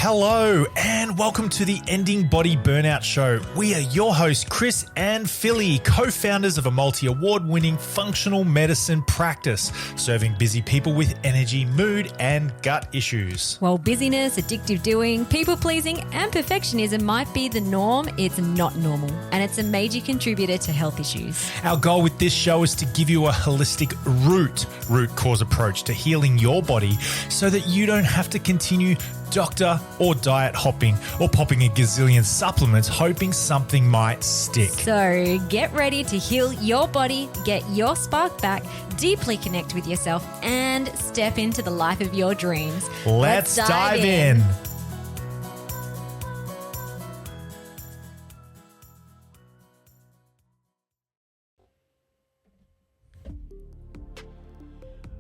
Hello and welcome to the Ending Body Burnout Show. We are your hosts, Chris and Philly, co-founders of a multi-award-winning functional medicine practice, serving busy people with energy, mood, and gut issues. While busyness, addictive doing, people-pleasing, and perfectionism might be the norm, it's not normal, and it's a major contributor to health issues. Our goal with this show is to give you a holistic root cause approach to healing your body so that you don't have to continue doctor or diet hopping or popping a gazillion supplements hoping something might stick. So get ready to heal your body, get your spark back, deeply connect with yourself, and step into the life of your dreams. Let's dive in.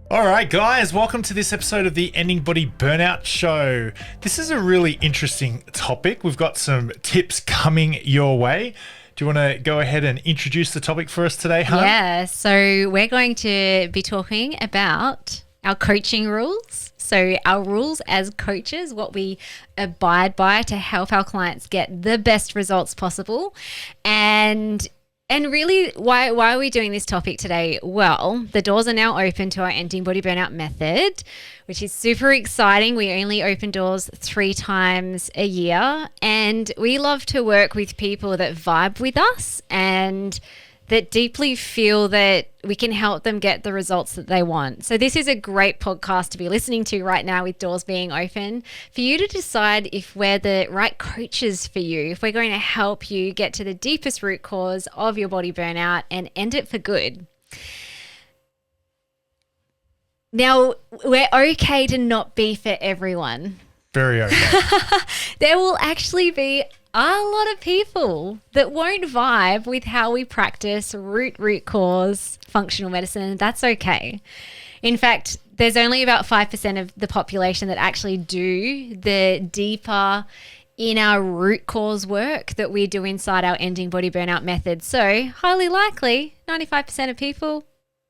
All right, guys, welcome to this episode of the Ending Body Burnout Show. This is a really interesting topic. We've got some tips coming your way. Do you want to go ahead and introduce the topic for us today, hon? Yeah, so we're going to be talking about our coaching rules. So our rules as coaches, what we abide by to help our clients get the best results possible. And really, why are we doing this topic today? Well, the doors are now open to our Ending Body Burnout Method, which is super exciting. We only open doors 3 times a year, and we love to work with people that vibe with us and that deeply feel that we can help them get the results that they want. So this is a great podcast to be listening to right now with doors being open for you to decide if we're the right coaches for you, if we're going to help you get to the deepest root cause of your body burnout and end it for good. Now, we're okay to not be for everyone. Very okay. There will actually be a lot of people that won't vibe with how we practice root cause functional medicine. That's okay. In fact, there's only about 5% of the population that actually do the deeper in our root cause work that we do inside our Ending Body Burnout Method. So highly likely 95% of people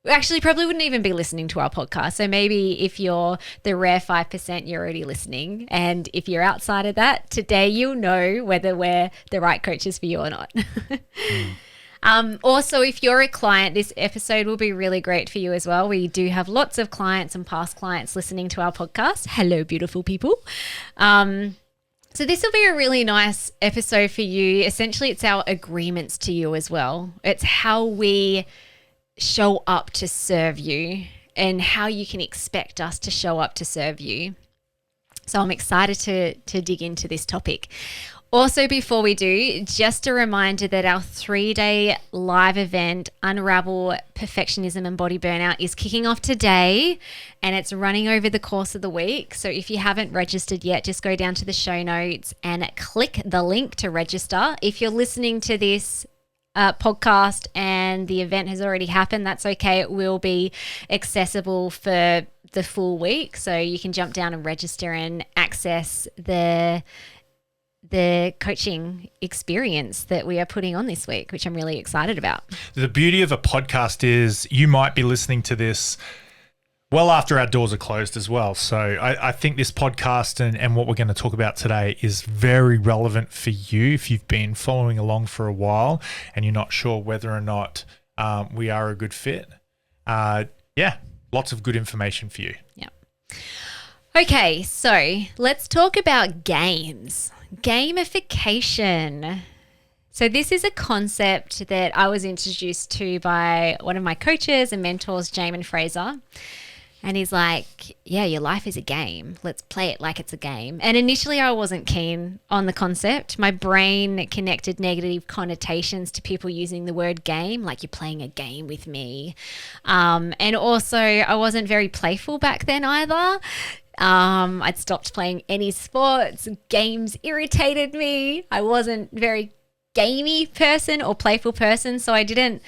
actually probably wouldn't even be listening to our podcast. So maybe if you're the rare 5%, you're already listening. And if you're outside of that, today you'll know whether we're the right coaches for you or not. Also, if you're a client, this episode will be really great for you as well. We do have lots of clients and past clients listening to our podcast. Hello, beautiful people. So this will be a really nice episode for you. Essentially, it's our agreements to you as well. It's how we show up to serve you and how you can expect us to show up to serve you. So I'm excited to dig into this topic. Also, before we do, just a reminder that our 3-day live event, Unravel Perfectionism and Body Burnout, is kicking off today and it's running over the course of the week. So if you haven't registered yet, just go down to the show notes and click the link to register. If you're listening to this podcast and the event has already happened, that's okay. It will be accessible for the full week, so you can jump down and register and access the coaching experience that we are putting on this week, which I'm really excited about. The beauty of a podcast is you might be listening to this well after our doors are closed as well. So I think this podcast and what we're going to talk about today is very relevant for you if you've been following along for a while and you're not sure whether or not we are a good fit. Lots of good information for you. Yeah. Okay, so let's talk about games. Gamification. So this is a concept that I was introduced to by one of my coaches and mentors, Jamin Fraser. And he's like, yeah, your life is a game. Let's play it like it's a game. And initially I wasn't keen on the concept. My brain connected negative connotations to people using the word game, like you're playing a game with me. And also I wasn't very playful back then either. I'd stopped playing any sports. Games irritated me. I wasn't very gamey person or playful person. So I didn't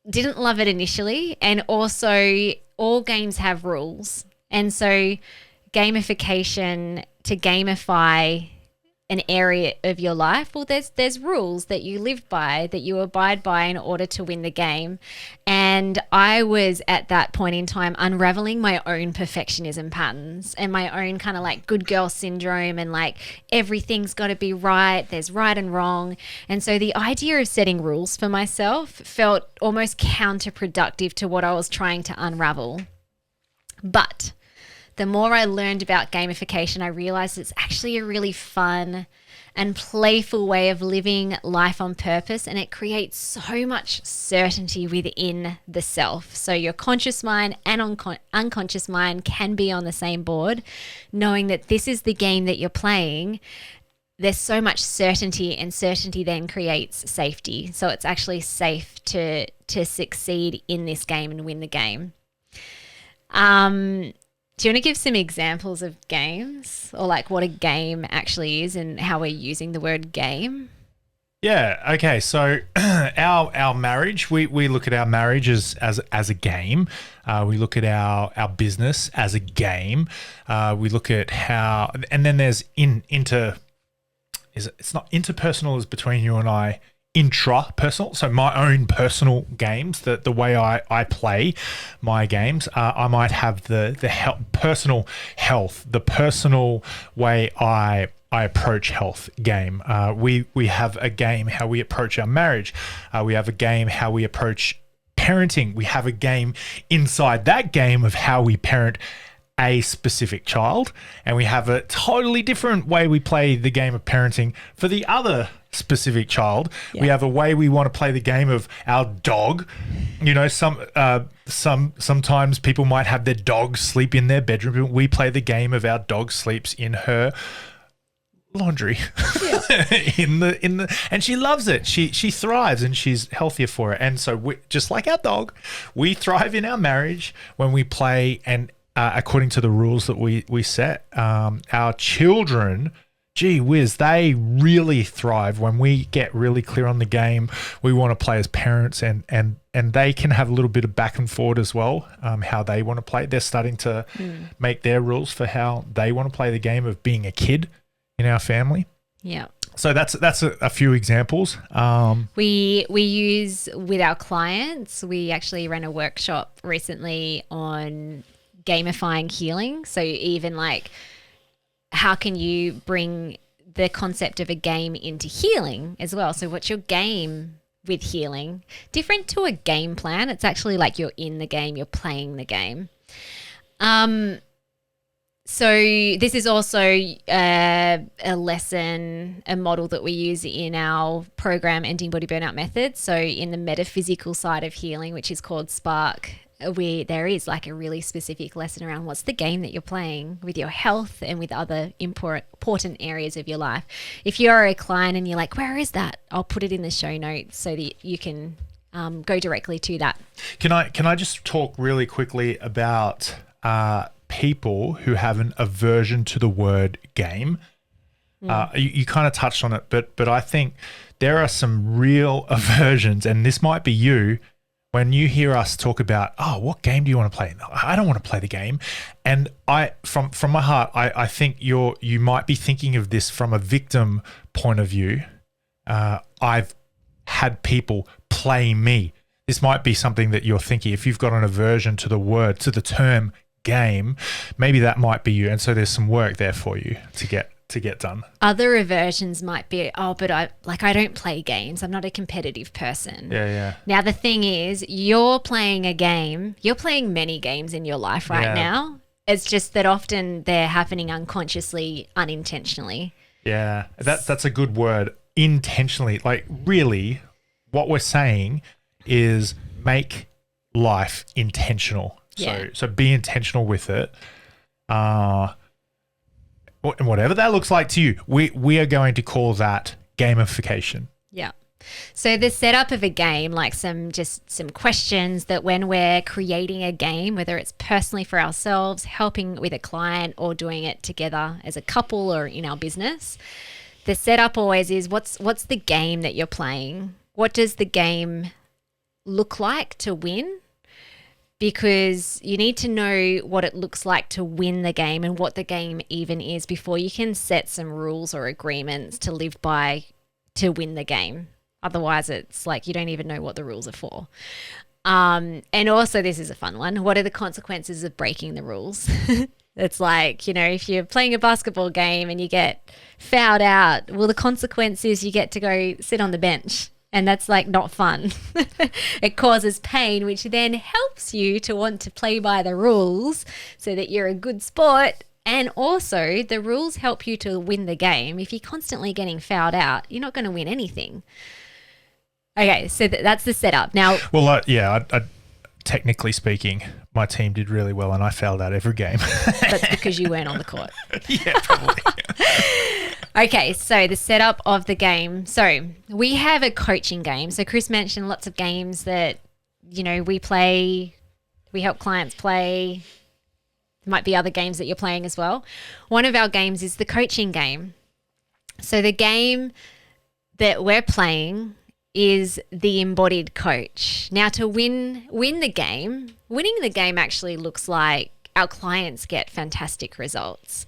love it initially. And also all games have rules. And so gamification, to gamify an area of your life, well, there's rules that you live by, that you abide by in order to win the game. And I was at that point in time unraveling my own perfectionism patterns and my own kind of like good girl syndrome, and like everything's got to be right, there's right and wrong. And so the idea of setting rules for myself felt almost counterproductive to what I was trying to unravel. But the more I learned about gamification, I realized it's actually a really fun and playful way of living life on purpose, and it creates so much certainty within the self. So your conscious mind and unconscious mind can be on the same board, knowing that this is the game that you're playing. There's so much certainty, and certainty then creates safety. So it's actually safe to succeed in this game and win the game. Do you want to give some examples of games, or like what a game actually is and how we're using the word game? Yeah. Okay. So our marriage, we look at our marriage as a game. We look at our business as a game. We look at how, and then there's it's not interpersonal as between you and I, intrapersonal. So my own personal games, the way I play my games, I might have the personal health, the personal way I approach health game. We have a game how we approach our marriage. We have a game how we approach parenting. We have a game inside that game of how we parent a specific child, and we have a totally different way we play the game of parenting for the other specific child. Yeah. We have a way we want to play the game of our dog. You know, sometimes people might have their dog sleep in their bedroom. We play the game of our dog sleeps in her laundry. Yeah. And she loves it. She thrives, and she's healthier for it. And so just like our dog, we thrive in our marriage when we play and according to the rules that we set. Our children, gee whiz, they really thrive when we get really clear on the game we want to play as parents, and they can have a little bit of back and forward as well, how they want to play. They're starting to make their rules for how they want to play the game of being a kid in our family. Yeah. So that's a few examples. We use with our clients. We actually ran a workshop recently on gamifying healing. So even like, how can you bring the concept of a game into healing as well? So what's your game with healing? Different to a game plan. It's actually like you're in the game, you're playing the game. So this is also a lesson, a model that we use in our program, Ending Body Burnout Method. So in the metaphysical side of healing, which is called Spark, there is like a really specific lesson around what's the game that you're playing with your health and with other important areas of your life. If you're a client and you're like, where is that? I'll put it in the show notes so that you can go directly to that. Can I just talk really quickly about people who have an aversion to the word game? You kind of touched on it, but I think there are some real aversions, and this might be you. When you hear us talk about, oh, what game do you want to play? I don't want to play the game. And from my heart, I think you might be thinking of this from a victim point of view. I've had people play me. This might be something that you're thinking. If you've got an aversion to the term game, maybe that might be you. And so there's some work there for you to get done. Other aversions might be, but I don't play games. I'm not a competitive person. Yeah. Now the thing is, you're playing a game. You're playing many games in your life right now. It's just that often they're happening unconsciously, unintentionally. Yeah, that's a good word. Intentionally, like really, what we're saying is make life intentional. Yeah. So be intentional with it. And whatever that looks like to you, we are going to call that gamification. Yeah. So the setup of a game, like some questions that when we're creating a game, whether it's personally for ourselves, helping with a client, or doing it together as a couple or in our business, the setup always is what's the game that you're playing? What does the game look like to win? because you need to know what it looks like to win the game and what the game even is before you can set some rules or agreements to live by to win the game. Otherwise, it's like you don't even know what the rules are for. And also, this is a fun one. What are the consequences of breaking the rules? It's like, if you're playing a basketball game and you get fouled out, well, the consequence is you get to go sit on the bench. And that's like not fun. It causes pain, which then helps you to want to play by the rules so that you're a good sport. And also the rules help you to win the game. If you're constantly getting fouled out, you're not going to win anything. Okay, so that's the setup. Now, well, I technically speaking, my team did really well and I fouled out every game. That's because you weren't on the court. Yeah, probably. Okay, so the setup of the game. So we have a coaching game. So Chris mentioned lots of games that, we play, we help clients play. There might be other games that you're playing as well. One of our games is the coaching game. So the game that we're playing is the embodied coach. Now, to win the game, winning the game actually looks like our clients get fantastic results.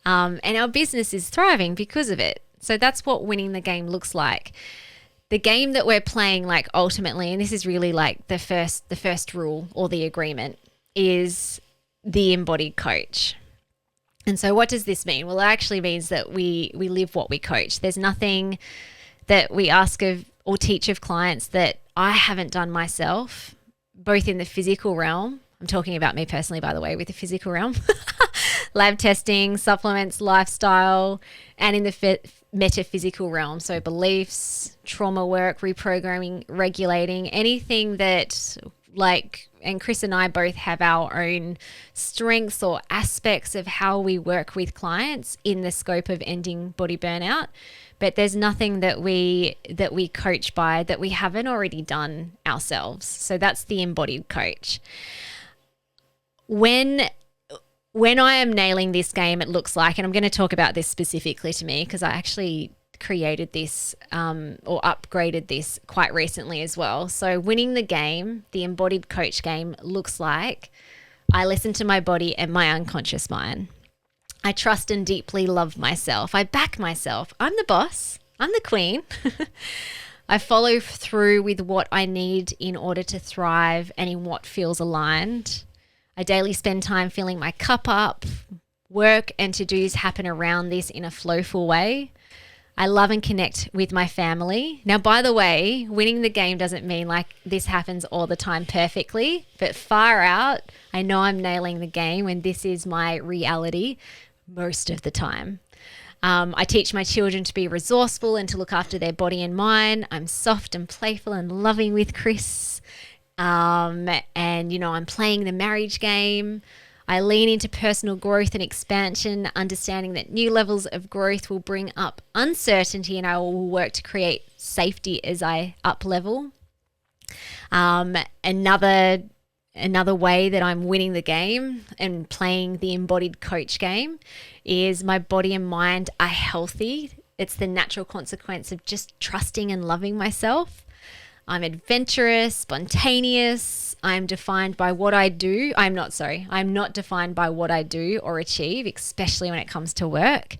And our business is thriving because of it. So that's what winning the game looks like. The game that we're playing, like ultimately, and this is really like the first rule or the agreement, is the embodied coach. And so what does this mean? Well, it actually means that we live what we coach. There's nothing that we ask of or teach of clients that I haven't done myself, both in the physical realm. I'm talking about me personally, by the way, with the physical realm. Lab testing, supplements, lifestyle, and in the metaphysical realm. So beliefs, trauma work, reprogramming, regulating, anything that and Chris and I both have our own strengths or aspects of how we work with clients in the scope of ending body burnout. But there's nothing that we coach by that we haven't already done ourselves. So that's the embodied coach. When I am nailing this game, it looks like, and I'm going to talk about this specifically to me because I actually created this or upgraded this quite recently as well. So winning the game, the embodied coach game, looks like I listen to my body and my unconscious mind. I trust and deeply love myself. I back myself. I'm the boss. I'm the queen. I follow through with what I need in order to thrive and in what feels aligned. I daily spend time filling my cup up. Work and to-dos happen around this in a flowful way. I love and connect with my family. Now, by the way, winning the game doesn't mean like this happens all the time perfectly, but far out, I know I'm nailing the game and this is my reality most of the time. I teach my children to be resourceful and to look after their body and mind. I'm soft and playful and loving with Chris. And, I'm playing the marriage game. I lean into personal growth and expansion, understanding that new levels of growth will bring up uncertainty and I will work to create safety as I up level. Another way that I'm winning the game and playing the embodied coach game is my body and mind are healthy. It's the natural consequence of just trusting and loving myself. I'm adventurous, spontaneous. I'm defined by what I do. I'm not defined by what I do or achieve, especially when it comes to work.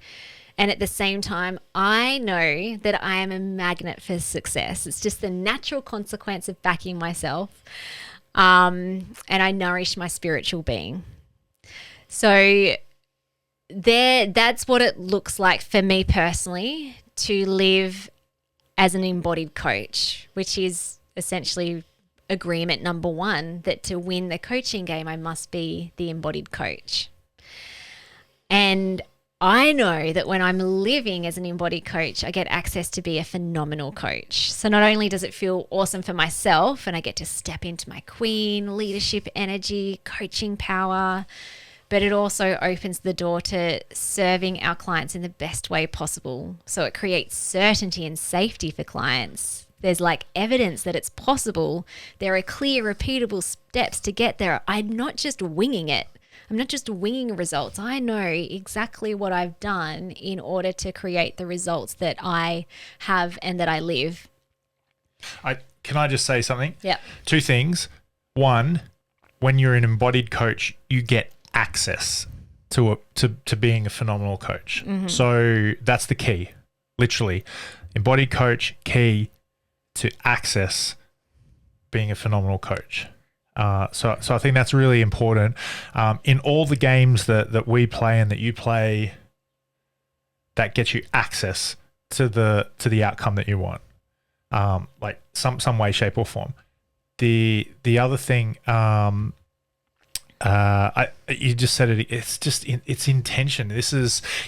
And at the same time, I know that I am a magnet for success. It's just the natural consequence of backing myself. And I nourish my spiritual being. So that's what it looks like for me personally to live as an embodied coach, which is essentially agreement number one, that to win the coaching game, I must be the embodied coach. And I know that when I'm living as an embodied coach, I get access to be a phenomenal coach. So not only does it feel awesome for myself and I get to step into my queen, leadership energy, coaching power, but it also opens the door to serving our clients in the best way possible. So it creates certainty and safety for clients. There's like evidence that it's possible. There are clear, repeatable steps to get there. I'm not just winging it. I'm not just winging results. I know exactly what I've done in order to create the results that I have and that I live. Can I just say something? Yeah. Two things. One, when you're an embodied coach, you get access to being a phenomenal coach. So that's the key, literally. Embodied coach, key to access being a phenomenal coach. So I think that's really important. In all the games that we play and that you play, that gets you access to the outcome that you want, like some way, shape, or form. The other thing, you just said it. It's just it's intention.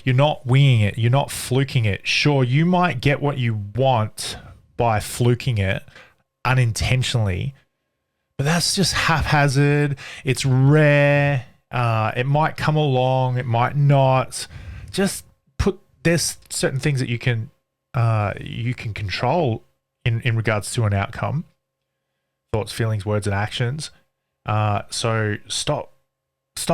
You're not winging it. You're not fluking it. Sure, you might get what you want by fluking it unintentionally, but that's just haphazard. It's rare. It might come along. It might not. Just there's certain things that you can control in regards to an outcome. Thoughts, feelings, words, and actions. So stop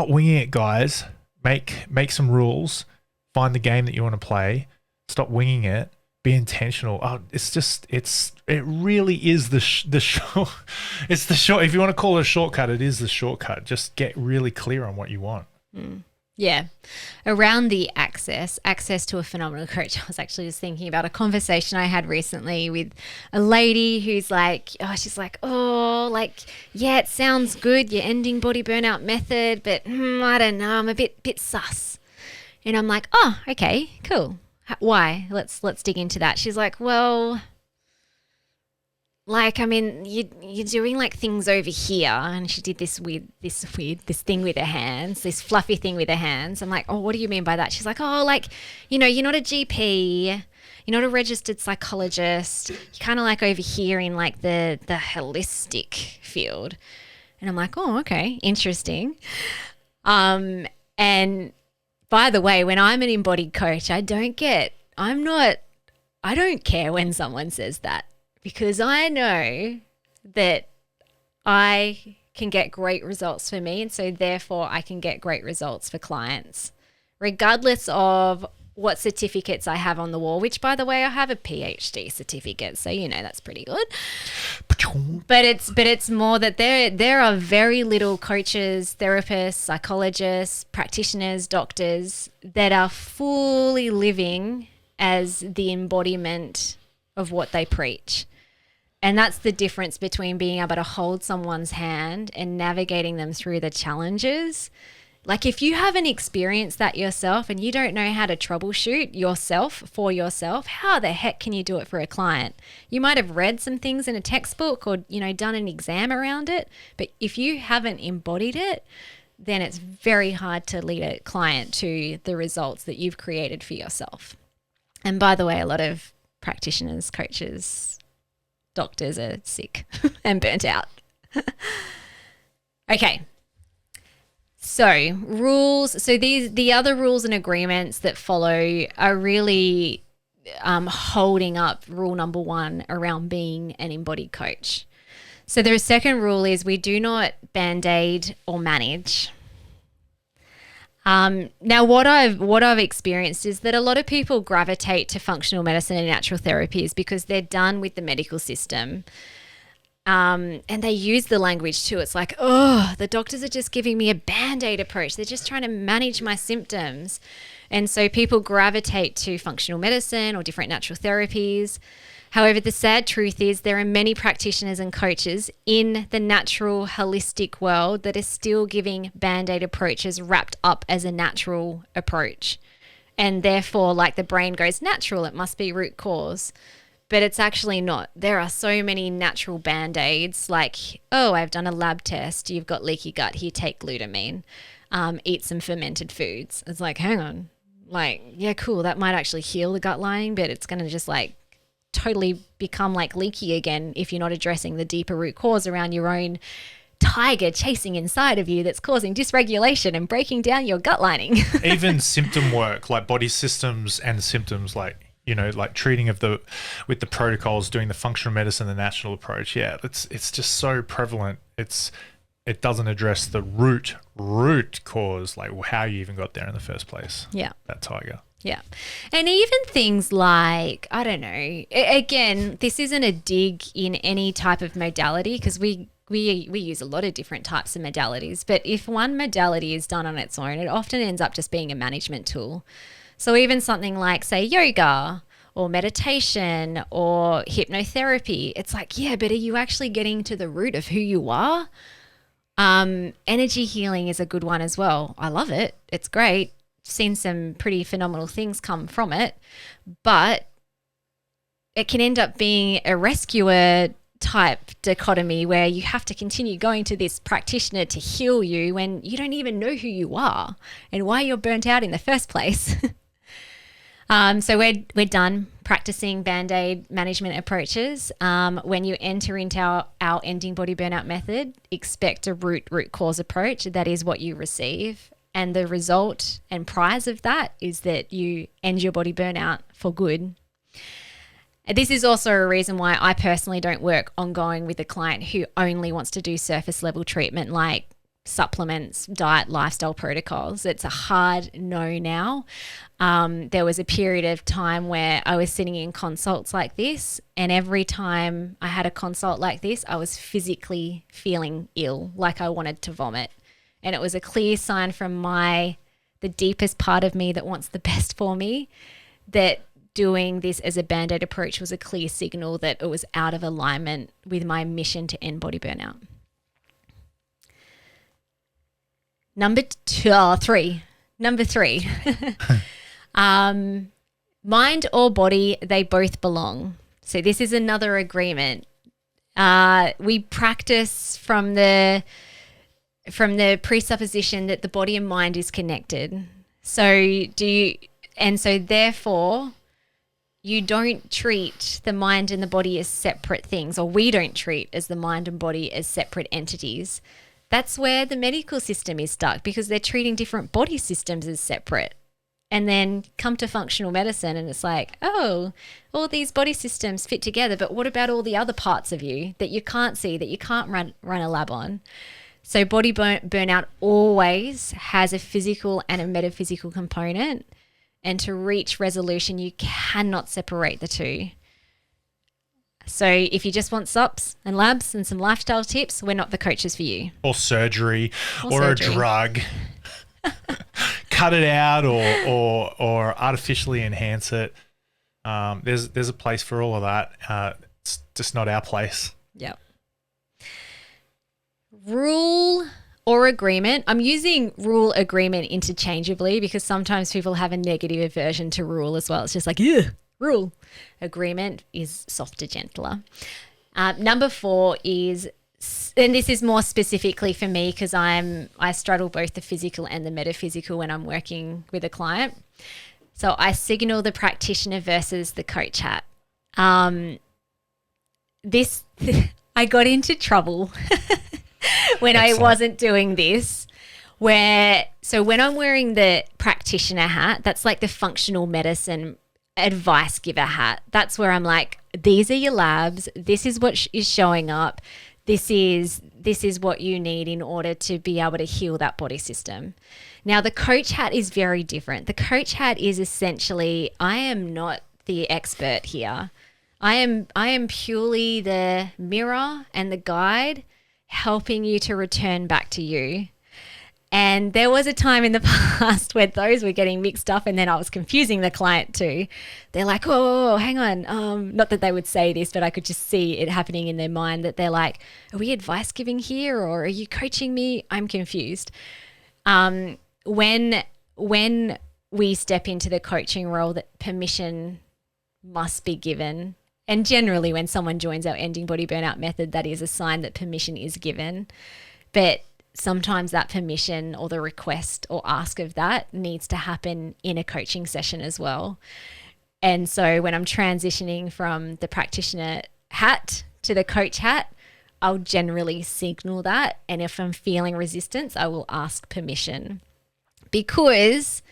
winging it, guys. Make some rules. Find the game that you want to play. Stop winging it. Be intentional. It really is the short. It's the short. If you want to call it a shortcut, it is the shortcut. Just get really clear on what you want. Yeah. Around the access to a phenomenal coach, I was actually just thinking about a conversation I had recently with a lady who's like, yeah, it sounds good, your Ending Body Burnout Method, but I don't know, I'm a bit sus. And I'm like, oh, okay, cool. Why? Let's dig into that. She's like, well, like, I mean, you're doing like things over here, and she did this thing with her hands, this fluffy thing with her hands. I'm like, oh, what do you mean by that? She's like, oh, like, you're not a GP, you're not a registered psychologist, you're kind of like over here in like the holistic field. And I'm like, oh, okay, interesting. And by the way, when I'm an embodied coach, I don't care when someone says that. Because I know that I can get great results for me, and so therefore I can get great results for clients, regardless of what certificates I have on the wall, which, by the way, I have a PhD certificate, so that's pretty good. But it's more that there are very little coaches, therapists, psychologists, practitioners, doctors that are fully living as the embodiment of what they preach. And that's the difference between being able to hold someone's hand and navigating them through the challenges. Like, if you haven't experienced that yourself and you don't know how to troubleshoot yourself for yourself, how the heck can you do it for a client? You might have read some things in a textbook or, done an exam around it. But if you haven't embodied it, then it's very hard to lead a client to the results that you've created for yourself. And by the way, a lot of practitioners, coaches, doctors are sick and burnt out. Okay. So rules. So the other rules and agreements that follow are really holding up rule number 1 around being an embodied coach. So the second rule is we do not band-aid or manage. Now, what I've experienced is that a lot of people gravitate to functional medicine and natural therapies because they're done with the medical system. And they use the language too. It's like, oh, the doctors are just giving me a Band-Aid approach. They're just trying to manage my symptoms. And so people gravitate to functional medicine or different natural therapies. However, the sad truth is there are many practitioners and coaches in the natural holistic world that are still giving Band-Aid approaches wrapped up as a natural approach. And therefore, like, the brain goes natural, it must be root cause. But it's actually not. There are so many natural Band-Aids, like, oh, I've done a lab test, you've got leaky gut, here, take glutamine, eat some fermented foods. It's like, hang on, like, yeah, cool, that might actually heal the gut lining, but it's going to just like totally become like leaky again if you're not addressing the deeper root cause around your own tiger chasing inside of you that's causing dysregulation and breaking down your gut lining. Even symptom work, like body systems and symptoms, like, like treating with the protocols, doing the functional medicine, the natural approach. Yeah, it's just so prevalent. It doesn't address the root cause, like how you even got there in the first place. Yeah. That tiger. Yeah. And even things like, I don't know, again, this isn't a dig in any type of modality because we we use a lot of different types of modalities, but if one modality is done on its own, it often ends up just being a management tool. So even something like, say, yoga or meditation or hypnotherapy, it's like, yeah, but are you actually getting to the root of who you are? Energy healing is a good one as well. I love it. It's great. Seen some pretty phenomenal things come from it, but it can end up being a rescuer type dichotomy where you have to continue going to this practitioner to heal you when you don't even know who you are and why you're burnt out in the first place. So we're done practicing Band-Aid management approaches. When you enter into our Ending Body Burnout Method, expect a root cause approach. That is what you receive. And the result and prize of that is that you end your body burnout for good. This is also a reason why I personally don't work ongoing with a client who only wants to do surface level treatment like supplements, diet, lifestyle protocols. It's a hard no now. There was a period of time where I was sitting in consults like this, and every time I had a consult like this, I was physically feeling ill, like I wanted to vomit. And it was a clear sign from the deepest part of me that wants the best for me, that doing this as a Band-Aid approach was a clear signal that it was out of alignment with my mission to end body burnout. Number three. Mind or body, they both belong. So this is another agreement. We practice from the presupposition that the body and mind is connected. So therefore, you don't treat the mind and the body as separate things, or we don't treat as the mind and body as separate entities. That's where the medical system is stuck, because they're treating different body systems as separate. And then come to functional medicine and it's like, oh, all these body systems fit together, but what about all the other parts of you that you can't see, that you can't run a lab on? So body burnout always has a physical and a metaphysical component. And to reach resolution, you cannot separate the two. So if you just want SOPs and labs and some lifestyle tips, we're not the coaches for you. Or surgery or a drug. Cut it out or artificially enhance it. There's a place for all of that. It's just not our place. Yep. Rule or agreement. I'm using rule agreement interchangeably because sometimes people have a negative aversion to rule as well. It's just like, yeah, rule. Agreement is softer, gentler. Number 4 is, and this is more specifically for me because I straddle both the physical and the metaphysical when I'm working with a client. So I signal the practitioner versus the coach hat. I got into trouble when I wasn't doing this. So when I'm wearing the practitioner hat, that's like the functional medicine advice giver hat. That's where I'm like, these are your labs. This is what is showing up. This is what you need in order to be able to heal that body system. Now, the coach hat is very different. The coach hat is essentially, I am not the expert here. I am purely the mirror and the guide helping you to return back to you. And there was a time in the past where those were getting mixed up and then I was confusing the client too. They're like, oh, hang on. Not that they would say this, but I could just see it happening in their mind that they're like, are we advice giving here or are you coaching me? I'm confused. When we step into the coaching role, that permission must be given. And generally when someone joins our Ending Body Burnout Method, that is a sign that permission is given. But sometimes that permission or the request or ask of that needs to happen in a coaching session as well. And so when I'm transitioning from the practitioner hat to the coach hat, I'll generally signal that. And if I'm feeling resistance, I will ask permission. Because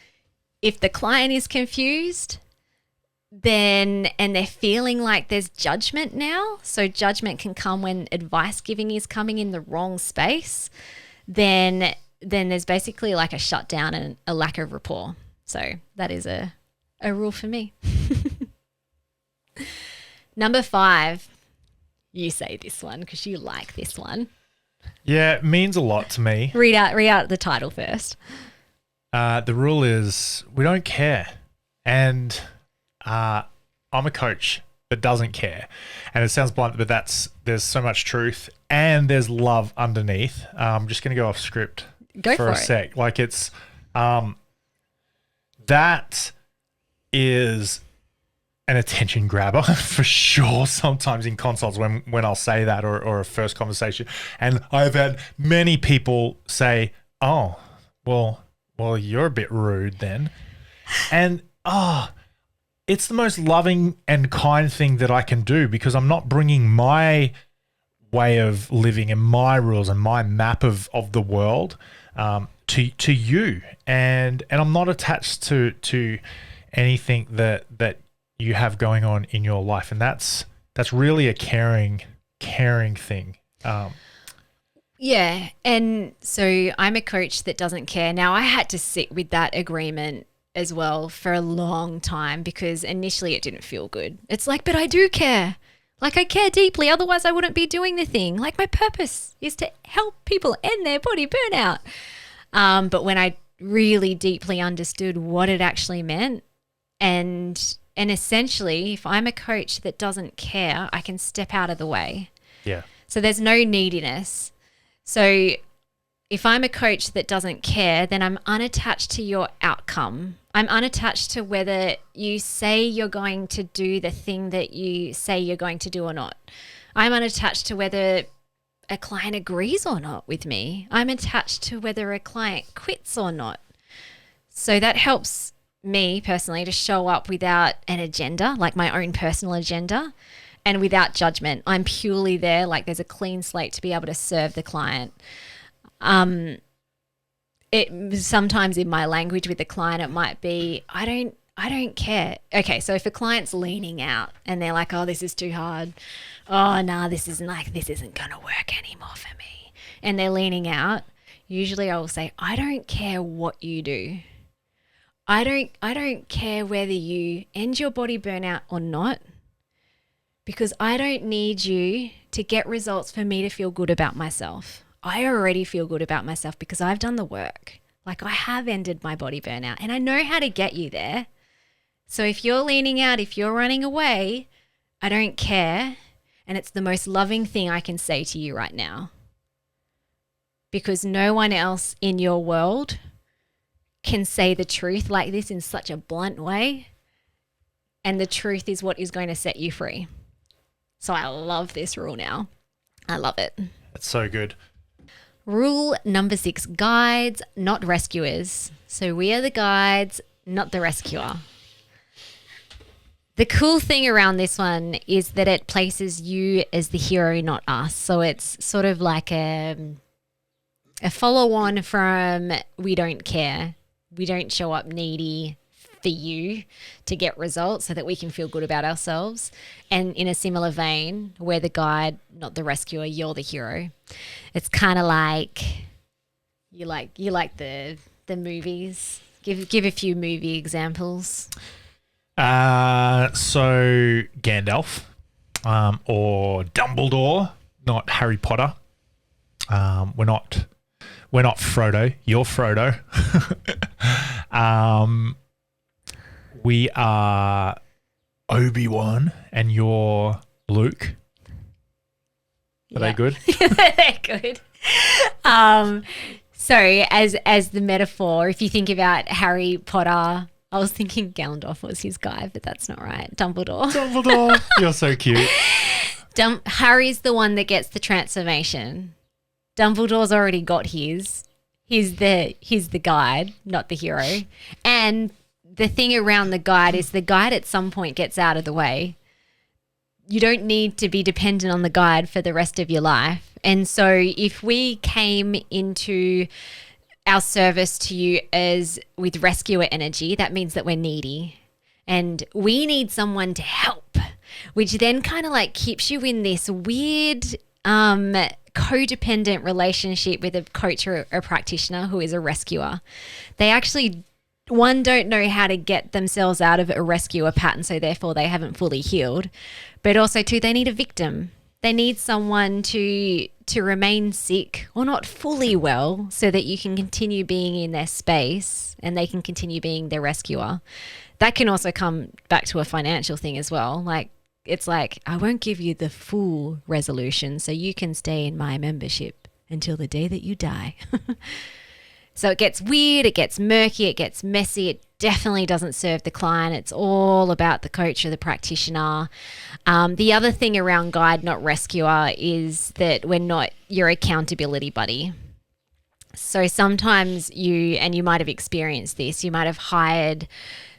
if the client is confused, and they're feeling like there's judgment now, so judgment can come when advice giving is coming in the wrong space, then there's basically like a shutdown and a lack of rapport. So that is a rule for me. Number 5, you say this one because you like this one. Yeah, it means a lot to me. Read out the title first. The rule is we don't care. And I'm a coach that doesn't care. And it sounds blunt, but there's so much truth and there's love underneath. I'm just going to go off script for a sec. Like it's, that is an attention grabber for sure sometimes in consults when I'll say that or a first conversation. And I've had many people say, oh, well, you're a bit rude then. And, it's the most loving and kind thing that I can do because I'm not bringing my way of living and my rules and my map of the world to you. And I'm not attached to anything that you have going on in your life. And that's really a caring thing. Yeah. And so I'm a coach that doesn't care. Now I had to sit with that agreement as well for a long time because initially it didn't feel good. It's like, but I do care. Like I care deeply. Otherwise I wouldn't be doing the thing. Like my purpose is to help people end their body burnout. But when I really deeply understood what it actually meant and essentially if I'm a coach that doesn't care, I can step out of the way. Yeah. So there's no neediness. So if I'm a coach that doesn't care, then I'm unattached to your outcome. I'm unattached to whether you say you're going to do the thing that you say you're going to do or not. I'm unattached to whether a client agrees or not with me. I'm attached to whether a client quits or not. So that helps me personally to show up without an agenda, like my own personal agenda, and without judgment. I'm purely there, like there's a clean slate to be able to serve the client. It sometimes in my language with the client, it might be, I don't care. Okay. So if a client's leaning out and they're like, oh, this is too hard. Oh, no, this isn't going to work anymore for me. And they're leaning out. Usually I will say, I don't care what you do. I don't care whether you end your body burnout or not, because I don't need you to get results for me to feel good about myself. I already feel good about myself because I've done the work. Like I have ended my body burnout and I know how to get you there. So if you're leaning out, if you're running away, I don't care. And it's the most loving thing I can say to you right now. Because no one else in your world can say the truth like this in such a blunt way. And the truth is what is going to set you free. So I love this rule now. I love it. That's so good. Rule number 6, guides, not rescuers. So we are the guides, not the rescuer. The cool thing around this one is that it places you as the hero, not us. So it's sort of like a follow-on from we don't care. We don't show up needy for you to get results so that we can feel good about ourselves. And in a similar vein, we're the guide, not the rescuer. You're the hero. It's kind of like you like the movies. Give a few movie examples. So Gandalf, or Dumbledore, not Harry Potter. We're not Frodo. You're Frodo. We are Obi-Wan and you're Luke. Are they good? They're good. So as the metaphor, if you think about Harry Potter, I was thinking Gandalf was his guy, but that's not right. Dumbledore. You're so cute. Harry's the one that gets the transformation. Dumbledore's already got his. He's the guide, not the hero. And the thing around the guide is the guide at some point gets out of the way. You don't need to be dependent on the guide for the rest of your life. And so if we came into our service to you as with rescuer energy, that means that we're needy and we need someone to help, which then kind of like keeps you in this weird codependent relationship with a coach or a practitioner who is a rescuer. They actually, one, don't know how to get themselves out of a rescuer pattern, so therefore they haven't fully healed. But also, two, they need a victim. They need someone to remain sick or not fully well so that you can continue being in their space and they can continue being their rescuer. That can also come back to a financial thing as well. Like, it's like, I won't give you the full resolution so you can stay in my membership until the day that you die. So it gets weird, it gets murky, it gets messy. It definitely doesn't serve the client. It's all about the coach or the practitioner. The other thing around guide, not rescuer, is that we're not your accountability buddy. So sometimes you might have experienced this, you might have hired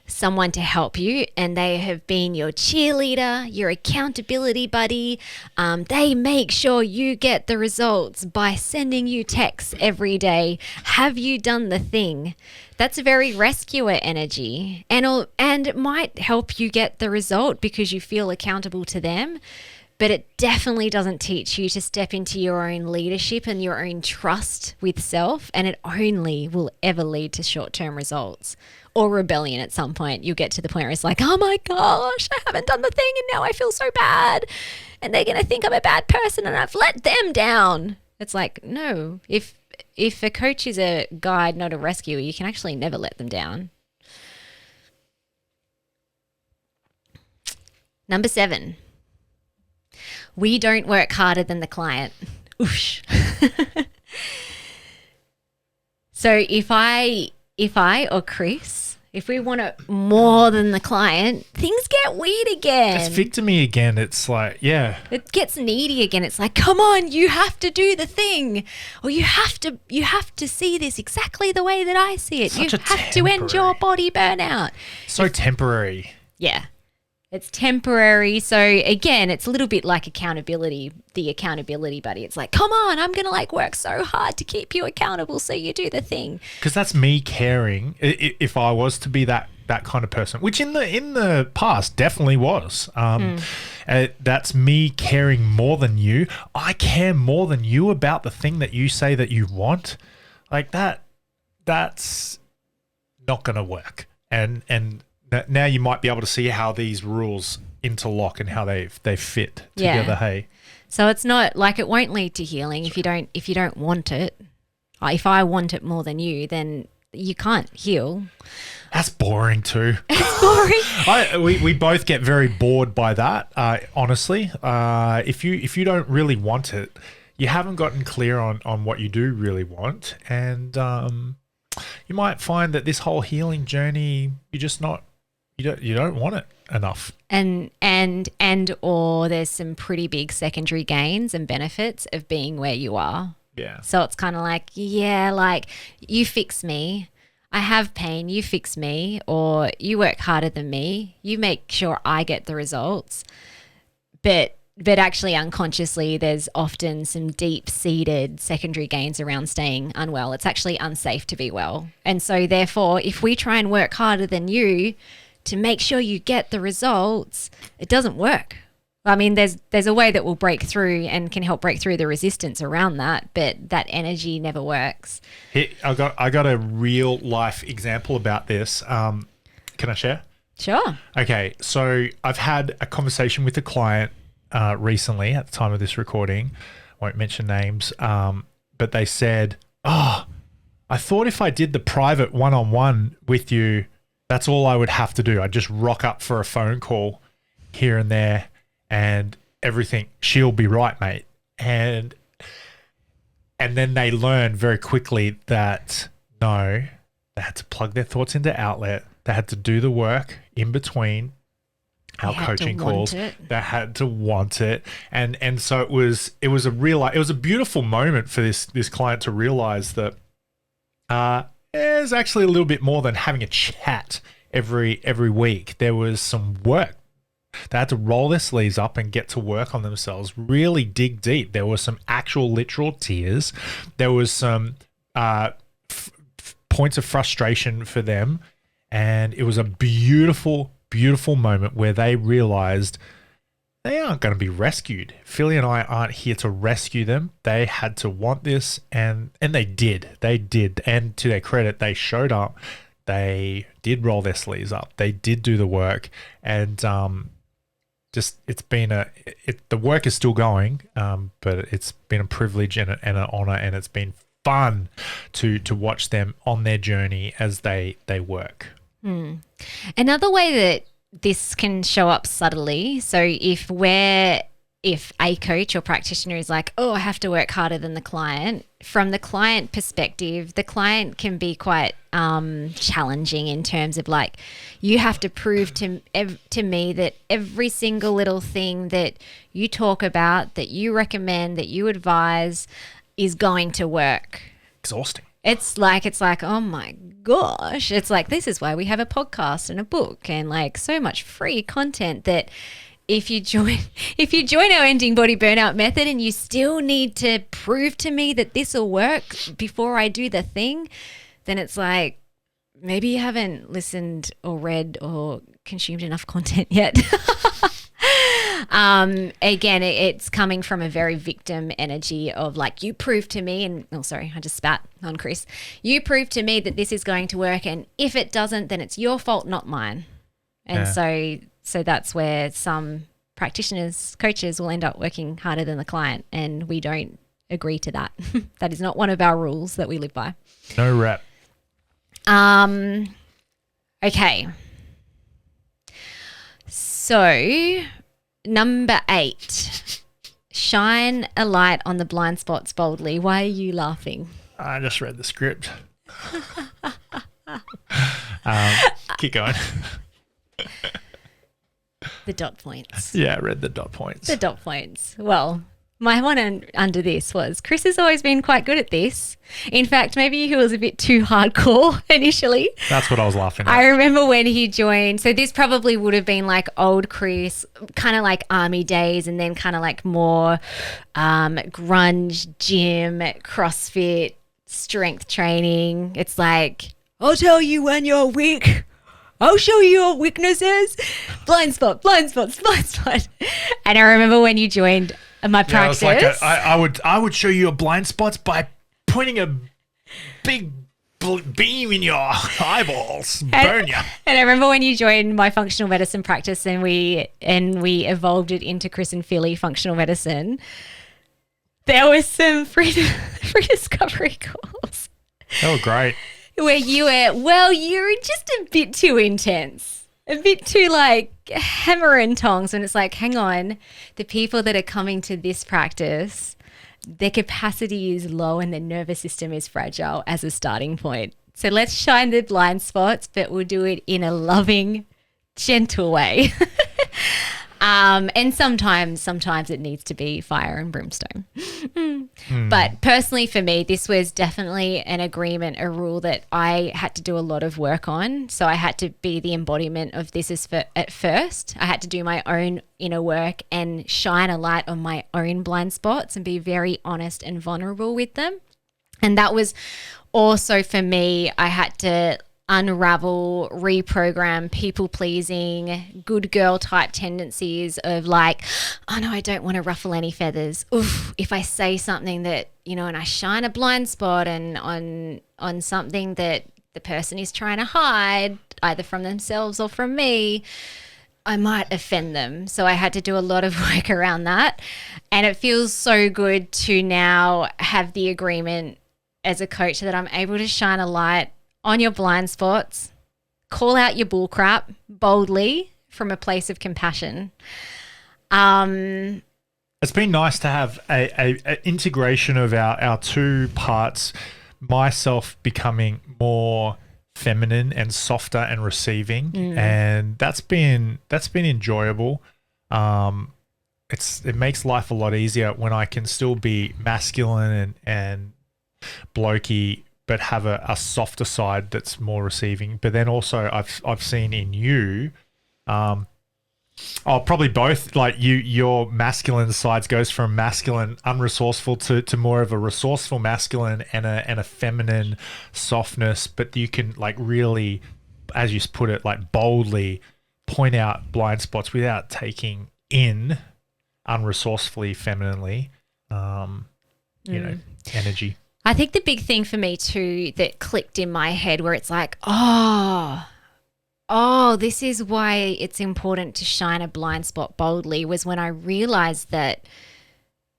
someone to help you and they have been your cheerleader, your accountability buddy. They make sure you get the results by sending you texts every day. Have you done the thing? That's very rescuer energy, and it might help you get the result because you feel accountable to them. But it definitely doesn't teach you to step into your own leadership and your own trust with self. And it only will ever lead to short-term results or rebellion at some point. You'll get to the point where it's like, oh my gosh, I haven't done the thing and now I feel so bad. And they're going to think I'm a bad person and I've let them down. It's like, no, if a coach is a guide, not a rescuer, you can actually never let them down. Number 7. We don't work harder than the client. Oosh. So if I or Chris, if we want it more than the client, things get weird again. It's victimy again. It's like, yeah. It gets needy again. It's like, come on, you have to do the thing. Or you have to see this exactly the way that I see it. You have to end your body burnout. So temporary. Yeah. It's temporary. So again, it's a little bit like accountability, the accountability buddy. It's like, come on, I'm going to work so hard to keep you accountable so you do the thing. Because that's me caring. If I was to be that kind of person, which in the past definitely was. That's me caring more than you. I care more than you about the thing that you say that you want. Like that's not going to work. And now you might be able to see how these rules interlock and how they fit together. Yeah. Hey, so it's not like, it won't lead to healing if you don't want it. If I want it more than you, then you can't heal. That's boring too. It's boring. We both get very bored by that. Honestly, if you don't really want it, you haven't gotten clear on what you do really want, and you might find that this whole healing journey, you don't want it enough. And or there's some pretty big secondary gains and benefits of being where you are. Yeah. So it's kind of like, you fix me. I have pain, you fix me, or you work harder than me. You make sure I get the results. But actually unconsciously, there's often some deep-seated secondary gains around staying unwell. It's actually unsafe to be well. And so therefore, if we try and work harder than you to make sure you get the results, it doesn't work. I mean, there's a way that will break through and can help break through the resistance around that, but that energy never works. I got a real life example about this. Can I share? Sure. Okay, so I've had a conversation with a client recently at the time of this recording. Won't mention names, but they said, I thought if I did the private one-on-one with you, that's all I would have to do. I'd just rock up for a phone call here and there and everything. She'll be right, mate. And then they learned very quickly that no, they had to plug their thoughts into outlet. They had to do the work in between our coaching calls. They had to want it. And so it was a beautiful moment for this client to realize that there's actually a little bit more than having a chat every week. There was some work. They had to roll their sleeves up and get to work on themselves, really dig deep. There was some actual literal tears. There was some points of frustration for them. And it was a beautiful, beautiful moment where they realized they aren't going to be rescued. Philly and I aren't here to rescue them. They had to want this, and they did. They did. And to their credit, they showed up. They did roll their sleeves up. They did do the work. And it's been the work is still going, but it's been a privilege and an honor, and it's been fun to watch them on their journey as they work. Another way that this can show up subtly. So if a coach or practitioner is like, oh, I have to work harder than the client, from the client perspective, the client can be quite challenging in terms of like, you have to prove to me that every single little thing that you talk about, that you recommend, that you advise is going to work. Exhausting. It's like, oh my gosh. It's like, this is why we have a podcast and a book and like so much free content that if you join our Ending Body Burnout Method and you still need to prove to me that this will work before I do the thing, then it's like, maybe you haven't listened or read or consumed enough content yet. Again, it's coming from a very victim energy of like, you prove to me, and oh, sorry, I just spat on Chris. You prove to me that this is going to work, and if it doesn't, then it's your fault, not mine. And so that's where some practitioners, coaches will end up working harder than the client, and we don't agree to that. That is not one of our rules that we live by. No rep. Okay. So, number 8, shine a light on the blind spots boldly. Why are you laughing? I just read the script. Keep going. The dot points. Yeah, I read the dot points. The dot points. Well, my one under this was Chris has always been quite good at this. In fact, maybe he was a bit too hardcore initially. That's what I was laughing at. I remember when he joined. So this probably would have been like old Chris, kind of like army days, and then kind of like more grunge, gym, CrossFit, strength training. It's like, I'll tell you when you're weak. I'll show you your weaknesses. Blind spot, blind spots, blind spot. And I remember when you joined my practice. It's like I would show you your blind spots by pointing a big beam in your eyeballs, burn you. And I remember when you joined my functional medicine practice, and we evolved it into Chris and Philly functional medicine. There was some free discovery calls. They were great. Where you're just a bit too intense, a bit too like hammer and tongs, when it's like, hang on, the people that are coming to this practice, their capacity is low and their nervous system is fragile as a starting point. So let's shine the blind spots, but we'll do it in a loving, gentle way. And sometimes it needs to be fire and brimstone. But personally for me, this was definitely an agreement, a rule that I had to do a lot of work on. So I had to be the embodiment of this at first. I had to do my own inner work and shine a light on my own blind spots and be very honest and vulnerable with them. And that was also for me, I had to unravel, reprogram people-pleasing, good girl type tendencies of like, oh no, I don't want to ruffle any feathers. Oof, if I say something that, and I shine a blind spot and on something that the person is trying to hide, either from themselves or from me, I might offend them. So I had to do a lot of work around that. And it feels so good to now have the agreement as a coach that I'm able to shine a light on your blind spots, call out your bull crap boldly from a place of compassion. It's been nice to have a integration of our two parts, myself becoming more feminine and softer and receiving, and that's been enjoyable. It makes life a lot easier when I can still be masculine and blokey, but have a softer side that's more receiving. But then also I've seen in you, probably both, like your masculine sides goes from masculine unresourceful to more of a resourceful masculine and a feminine softness, but you can like really, as you put it, like boldly point out blind spots without taking in unresourcefully femininely, energy. I think the big thing for me too that clicked in my head where it's like, oh, oh, this is why it's important to shine a blind spot boldly, was when I realized that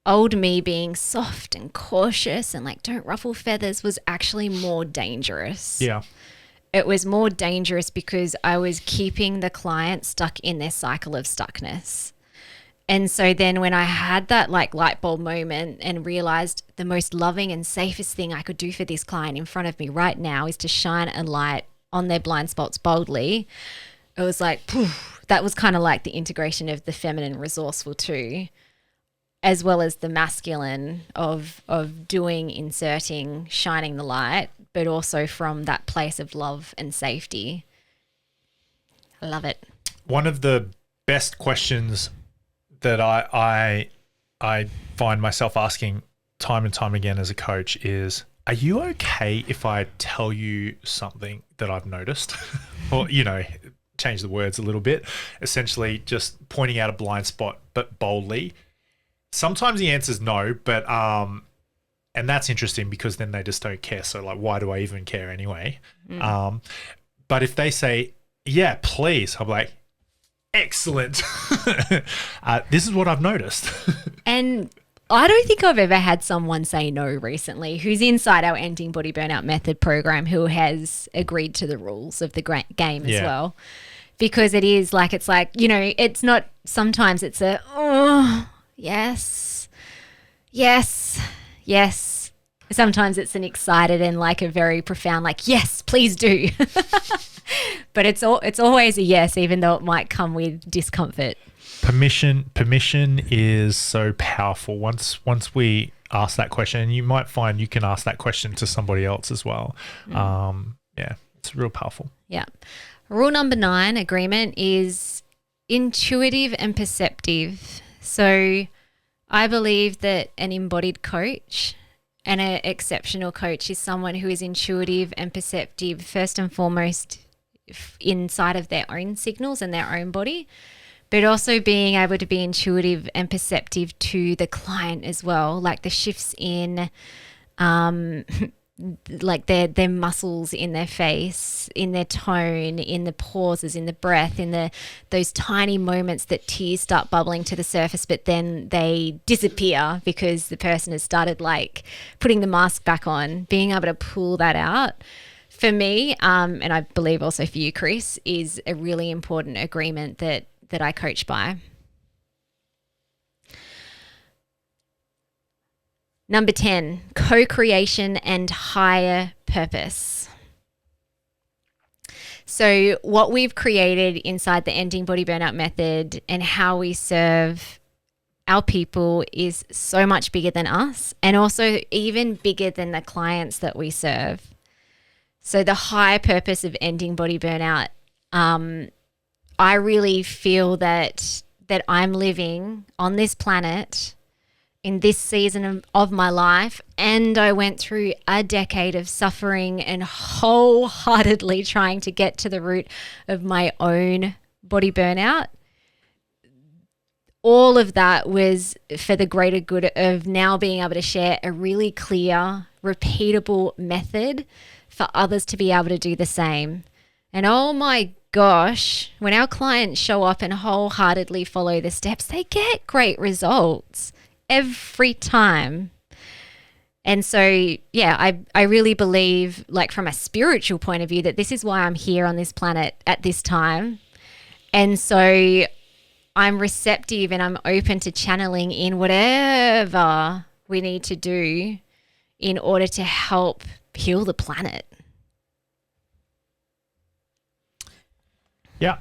old me being soft and cautious and like don't ruffle feathers was actually more dangerous. Yeah. It was more dangerous because I was keeping the client stuck in their cycle of stuckness. And so then when I had that like light bulb moment and realized the most loving and safest thing I could do for this client in front of me right now is to shine a light on their blind spots boldly, it was like, poof, that was kind of like the integration of the feminine resourceful too, as well as the masculine of doing, inserting, shining the light, but also from that place of love and safety. I love it. One of the best questions that I find myself asking time and time again as a coach is, are you okay if I tell you something that I've noticed? Or, change the words a little bit, essentially just pointing out a blind spot, but boldly. Sometimes the answer is no, but and that's interesting because then they just don't care. So like, why do I even care anyway? But if they say, yeah, please, I'm like, excellent. This is what I've noticed. And I don't think I've ever had someone say no recently who's inside our Ending Body Burnout Method program who has agreed to the rules of the game as well. Because it's like, it's not, sometimes it's a, oh, yes. Sometimes it's an excited and like a very profound, like, yes, please do. But it's always a yes, even though it might come with discomfort. Permission is so powerful. Once we ask that question, and you might find you can ask that question to somebody else as well. It's real powerful. Yeah. Rule number 9, agreement, is intuitive and perceptive. So I believe that an embodied coach and an exceptional coach is someone who is intuitive and perceptive, first and foremost, inside of their own signals and their own body, but also being able to be intuitive and perceptive to the client as well, like the shifts in like their muscles in their face, in their tone, in the pauses, in the breath, in those tiny moments that tears start bubbling to the surface, but then they disappear because the person has started like putting the mask back on. Being able to pull that out, for me, and I believe also for you, Chris, is a really important agreement that I coach by. Number 10, co-creation and higher purpose. So what we've created inside the Ending Body Burnout Method and how we serve our people is so much bigger than us, and also even bigger than the clients that we serve. So the higher purpose of Ending Body Burnout, I really feel that I'm living on this planet in this season of my life, and I went through a decade of suffering and wholeheartedly trying to get to the root of my own body burnout. All of that was for the greater good of now being able to share a really clear, repeatable method for others to be able to do the same. And oh my gosh, when our clients show up and wholeheartedly follow the steps, they get great results every time. And so, yeah, I really believe, like from a spiritual point of view, that this is why I'm here on this planet at this time. And so I'm receptive and I'm open to channeling in whatever we need to do in order to help heal the planet. Yeah.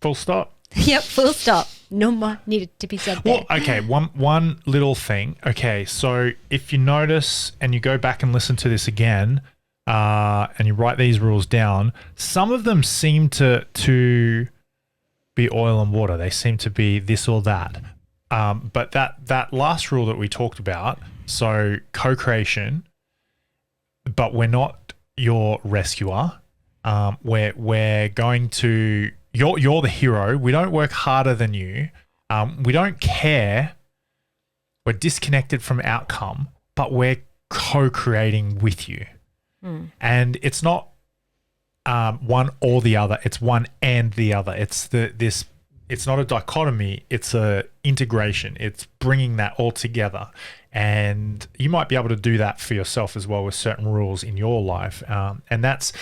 Full stop. Yep, full stop. No more needed to be said there. Well, okay, one little thing. Okay, so if you notice and you go back and listen to this again, and you write these rules down, some of them seem to be oil and water. They seem to be this or that. But that last rule that we talked about, so co-creation, but we're not your rescuer. We're going to... You're the hero. We don't work harder than you. We don't care. We're disconnected from outcome, but we're co-creating with you. And it's not one or the other. It's one and the other. It's it's not a dichotomy. It's a integration. It's bringing that all together. And you might be able to do that for yourself as well with certain rules in your life. And that's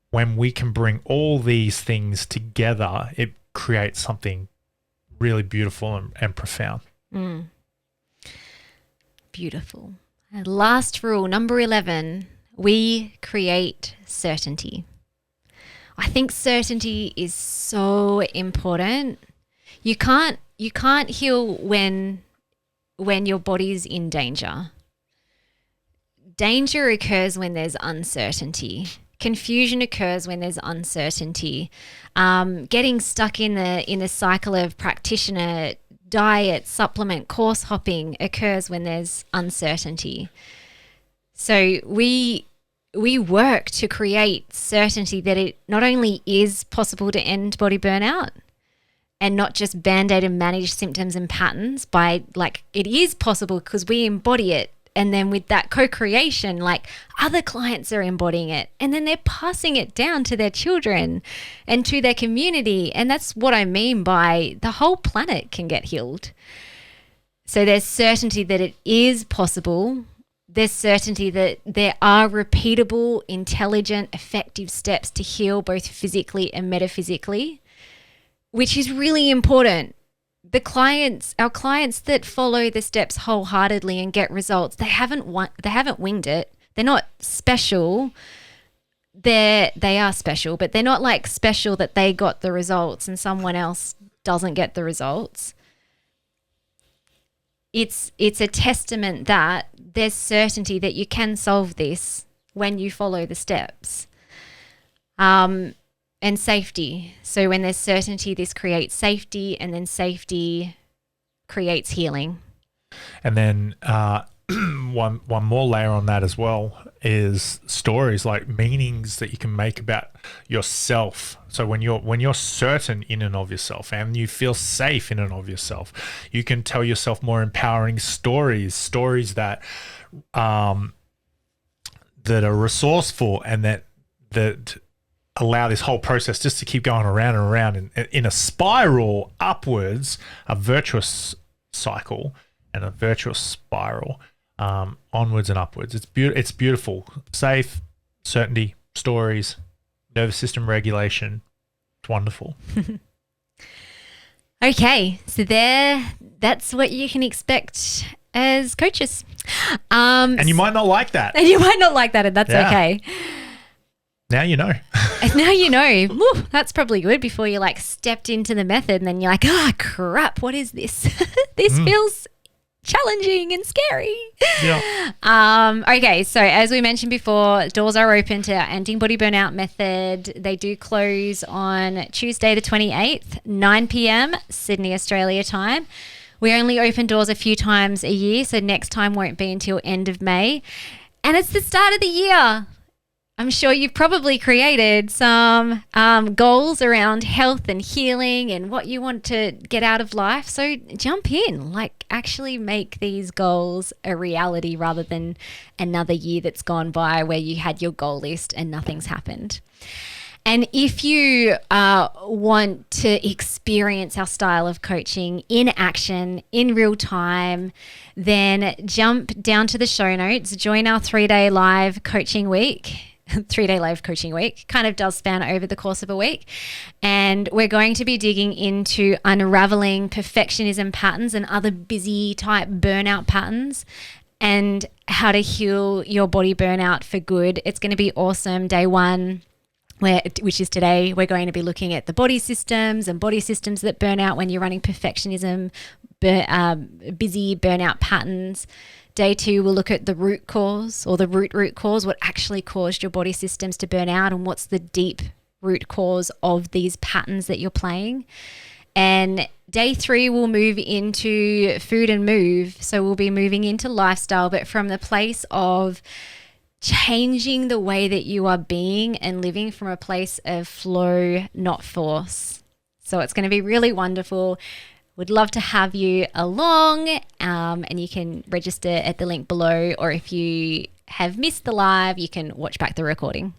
when we can bring all these things together, it creates something really beautiful and profound. Beautiful. And last rule, number 11, we create certainty. I think certainty is so important. You can't heal when your body's in danger. Danger occurs when there's uncertainty. Confusion occurs when there's uncertainty. Getting stuck in the cycle of practitioner diet, supplement, course hopping occurs when there's uncertainty. So we work to create certainty that it not only is possible to end body burnout and not just band-aid and manage symptoms and patterns by it is possible because we embody it. And then with that co-creation, other clients are embodying it and then they're passing it down to their children and to their community. And that's what I mean by the whole planet can get healed. So there's certainty that it is possible. There's certainty that there are repeatable, intelligent, effective steps to heal both physically and metaphysically, which is really important. Our clients that follow the steps wholeheartedly and get results, they haven't winged it. They're not special. They are special, but they're not special that they got the results and someone else doesn't get the results. It's a testament that there's certainty that you can solve this when you follow the steps. And safety. So when there's certainty, this creates safety, and then safety creates healing. And then one more layer on that as well is stories, meanings that you can make about yourself. So when you're certain in and of yourself and you feel safe in and of yourself, you can tell yourself more empowering stories that are resourceful and that allow this whole process just to keep going around and around in a spiral upwards, a virtuous cycle and a virtuous spiral, onwards and upwards. It's beautiful. Safe, certainty, stories, nervous system regulation. It's wonderful. Okay, so that's what you can expect as coaches. And you might not like that. And that's okay. Now you know. Now you know. Woo, that's probably good before you stepped into the method and then you're crap, what is this? This feels challenging and scary. Yeah. Okay, so as we mentioned before, doors are open to our Ending Body Burnout Method. They do close on Tuesday the 28th, 9 p.m. Sydney, Australia time. We only open doors a few times a year, so next time won't be until end of May. And it's the start of the year. I'm sure you've probably created some goals around health and healing and what you want to get out of life. So jump in, actually make these goals a reality rather than another year that's gone by where you had your goal list and nothing's happened. And if you want to experience our style of coaching in action, in real time, then jump down to the show notes, join our 3-day live coaching week. 3-day live coaching week kind of does span over the course of a week. And we're going to be digging into unraveling perfectionism patterns and other busy type burnout patterns and how to heal your body burnout for good. It's going to be awesome. Day 1, which is today, we're going to be looking at the body systems and body systems that burn out when you're running perfectionism, busy burnout patterns. Day 2, we'll look at the root cause or the root cause, what actually caused your body systems to burn out and what's the deep root cause of these patterns that you're playing. And day 3, we'll move into food and move. So we'll be moving into lifestyle, but from the place of changing the way that you are being and living from a place of flow, not force. So it's going to be really wonderful. Would love to have you along, and you can register at the link below, or if you have missed the live, you can watch back the recording.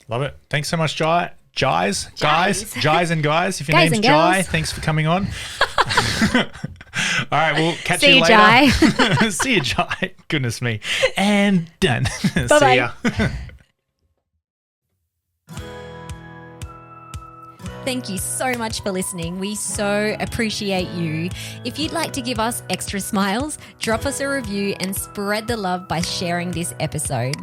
Love it. Thanks so much, Jai. Jais and guys. If your Guys name's and Jai, girls. thanks for coming on. All right, we'll catch See you you, later. Jai. See you, Jai. Goodness me. And done. See Bye-bye. ya. Thank you so much for listening. We so appreciate you. If you'd like to give us extra smiles, drop us a review and spread the love by sharing this episode.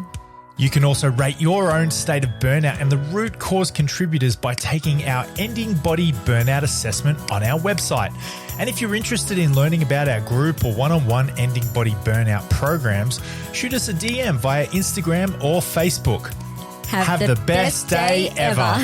You can also rate your own state of burnout and the root cause contributors by taking our Ending Body Burnout Assessment on our website. And if you're interested in learning about our group or one-on-one Ending Body Burnout programs, shoot us a DM via Instagram or Facebook. Have the best day ever.